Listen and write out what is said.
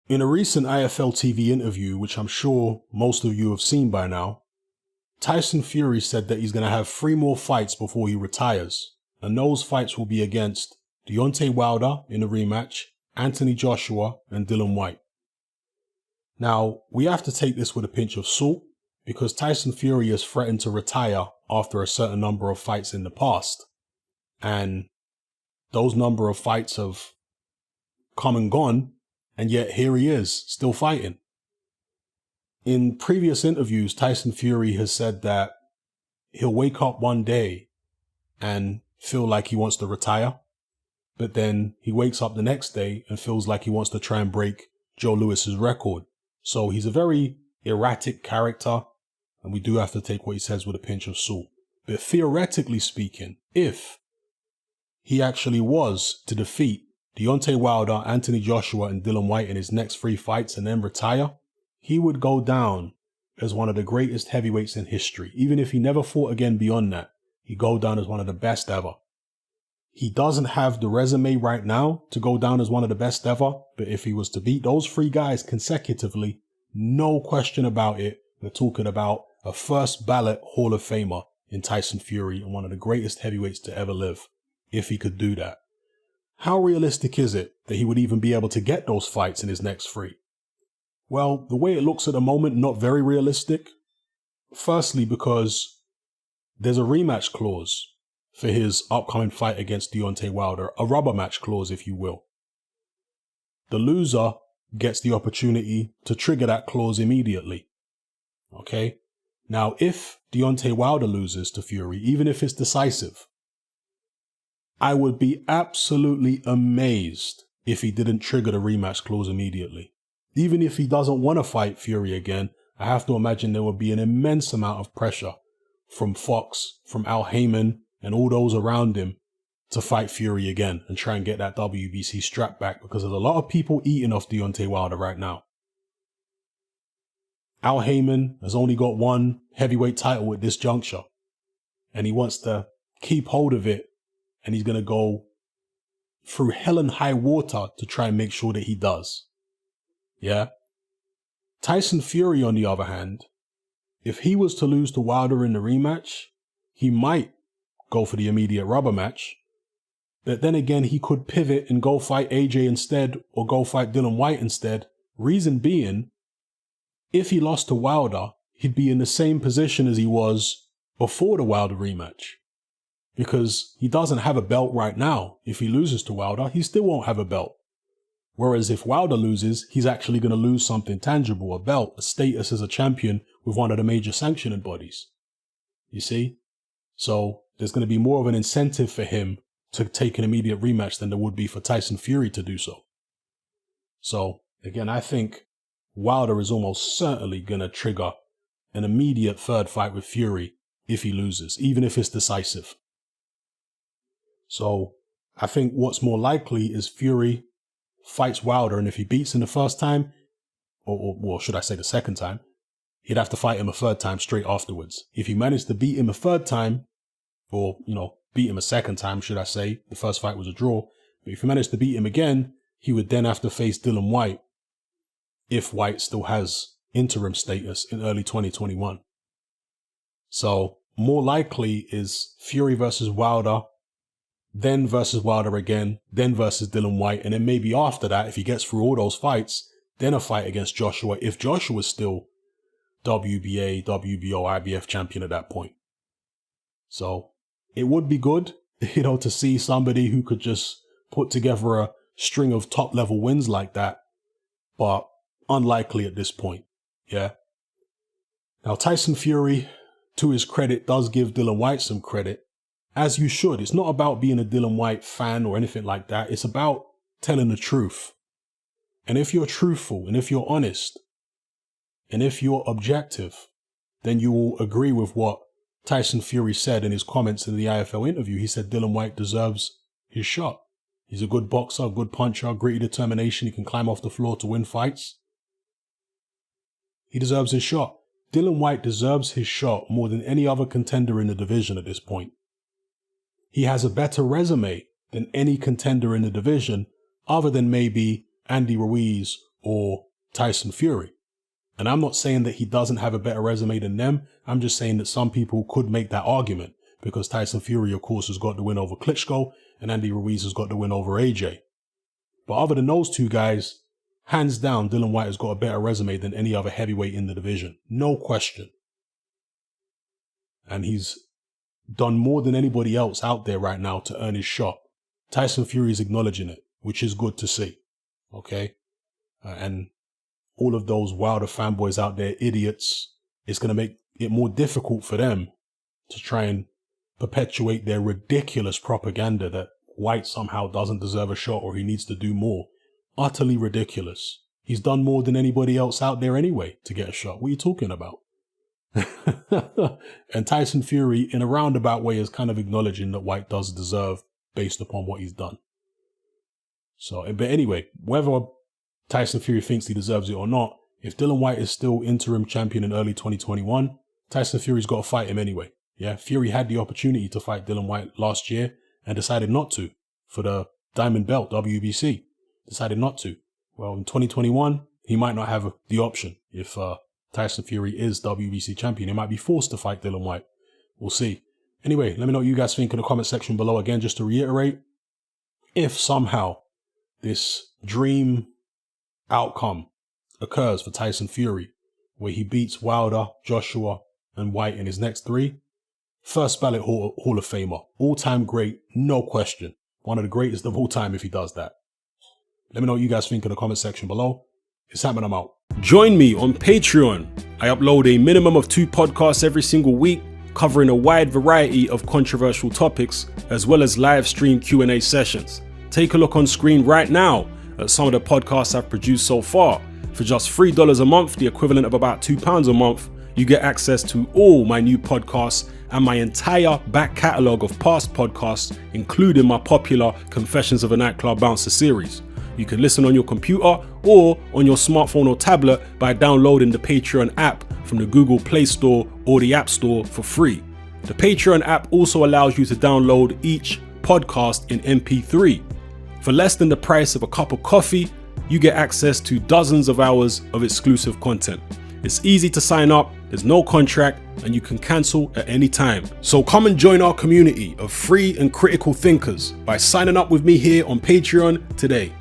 In a recent IFL TV interview, which I'm sure most of you have seen by now, Tyson Fury said that he's going to have 3 more fights before he retires, and those fights will be against Deontay Wilder in a rematch, Anthony Joshua, and Dillian Whyte. Now, we have to take this with a pinch of salt, because Tyson Fury has threatened to retire after a certain number of fights in the past, and those number of fights have come and gone, and yet here he is, still fighting. In previous interviews, Tyson Fury has said that he'll wake up one day and feel like he wants to retire, but then he wakes up the next day and feels like he wants to try and break Joe Louis's record. So he's a very erratic character, and we do have to take what he says with a pinch of salt. But theoretically speaking, if he actually was to defeat Deontay Wilder, Anthony Joshua, and Dillian Whyte in his next 3 fights and then retire, he would go down as one of the greatest heavyweights in history. Even if he never fought again beyond that, he'd go down as one of the best ever. He doesn't have the resume right now to go down as one of the best ever, but if he was to beat those 3 guys consecutively, no question about it, we're talking about a first ballot Hall of Famer in Tyson Fury and one of the greatest heavyweights to ever live, if he could do that. How realistic is it that he would even be able to get those fights in his next 3? Well, the way it looks at the moment, not very realistic. Firstly, because there's a rematch clause for his upcoming fight against Deontay Wilder, a rubber match clause, if you will. The loser gets the opportunity to trigger that clause immediately. Okay? Now, if Deontay Wilder loses to Fury, even if it's decisive, I would be absolutely amazed if he didn't trigger the rematch clause immediately. Even if he doesn't want to fight Fury again, I have to imagine there would be an immense amount of pressure from Fox, from Al Heyman, and all those around him to fight Fury again and try and get that WBC strap back, because there's a lot of people eating off Deontay Wilder right now. Al Heyman has only got 1 heavyweight title at this juncture, and he wants to keep hold of it, and he's going to go through hell and high water to try and make sure that he does. Yeah? Tyson Fury, on the other hand, if he was to lose to Wilder in the rematch, he might go for the immediate rubber match, but then again, he could pivot and go fight AJ instead, or go fight Dillian Whyte instead. Reason being, if he lost to Wilder, he'd be in the same position as he was before the Wilder rematch, because he doesn't have a belt right now. If he loses to Wilder, he still won't have a belt. Whereas if Wilder loses, he's actually going to lose something tangible, a belt, a status as a champion with one of the major sanctioning bodies. You see? So there's going to be more of an incentive for him to take an immediate rematch than there would be for Tyson Fury to do so. So again, I think Wilder is almost certainly going to trigger an immediate 3rd fight with Fury if he loses, even if it's decisive. So I think what's more likely is Fury fights Wilder, and if he beats him the first time, or should I say the second time, he'd have to fight him a 3rd time straight afterwards. If he managed to beat him a 3rd time, or, beat him a 2nd time, should I say, the first fight was a draw, but if he managed to beat him again, he would then have to face Dillian Whyte, if Whyte still has interim status in early 2021. So more likely is Fury versus Wilder, then versus Wilder again, then versus Dillian Whyte, and then maybe after that, if he gets through all those fights, then a fight against Joshua, if Joshua's still WBA, WBO, IBF champion at that point. So it would be good, to see somebody who could just put together a string of top-level wins like that, but unlikely at this point, yeah? Now, Tyson Fury, to his credit, does give Dillian Whyte some credit, as you should. It's not about being a Dillian Whyte fan or anything like that. It's about telling the truth. And if you're truthful, and if you're honest, and if you're objective, then you will agree with what Tyson Fury said in his comments in the IFL interview. He said Dillian Whyte deserves his shot. He's a good boxer, a good puncher, gritty determination. He can climb off the floor to win fights. He deserves his shot. Dillian Whyte deserves his shot more than any other contender in the division at this point. He has a better resume than any contender in the division, other than maybe Andy Ruiz or Tyson Fury. And I'm not saying that he doesn't have a better resume than them. I'm just saying that some people could make that argument because Tyson Fury, of course, has got the win over Klitschko and Andy Ruiz has got the win over AJ. But other than those two guys, hands down, Dillian Whyte has got a better resume than any other heavyweight in the division. No question. And he's done more than anybody else out there right now to earn his shot. Tyson Fury is acknowledging it, which is good to see. Okay? And all of those Wilder fanboys out there, idiots, it's going to make it more difficult for them to try and perpetuate their ridiculous propaganda that Whyte somehow doesn't deserve a shot or he needs to do more. Utterly ridiculous. He's done more than anybody else out there anyway to get a shot. What are you talking about? And Tyson Fury, in a roundabout way, is kind of acknowledging that Whyte does deserve based upon what he's done. So, but anyway, whether Tyson Fury thinks he deserves it or not, if Dillian Whyte is still interim champion in early 2021, Tyson Fury's got to fight him anyway. Yeah, Fury had the opportunity to fight Dillian Whyte last year and decided not to for the Diamond Belt, WBC. Decided not to. Well, in 2021, he might not have the option. If Tyson Fury is WBC champion, he might be forced to fight Dillian Whyte. We'll see. Anyway, let me know what you guys think in the comment section below. Again, just to reiterate, if somehow this dream outcome occurs for Tyson Fury, where he beats Wilder, Joshua, and Whyte in his next three, first ballot Hall of Famer, all-time great, no question. One of the greatest of all time if he does that. Let me know what you guys think in the comment section below. It's happening, I'm out. Join me on Patreon. I upload a minimum of 2 podcasts every single week, covering a wide variety of controversial topics, as well as live stream Q&A sessions. Take a look on screen right now at some of the podcasts I've produced so far. For just $3 a month, the equivalent of about £2 a month, you get access to all my new podcasts and my entire back catalogue of past podcasts, including my popular Confessions of a Nightclub Bouncer series. You can listen on your computer or on your smartphone or tablet by downloading the Patreon app from the Google Play Store or the App Store for free. The Patreon app also allows you to download each podcast in MP3. For less than the price of a cup of coffee, you get access to dozens of hours of exclusive content. It's easy to sign up, there's no contract, and you can cancel at any time. So come and join our community of free and critical thinkers by signing up with me here on Patreon today.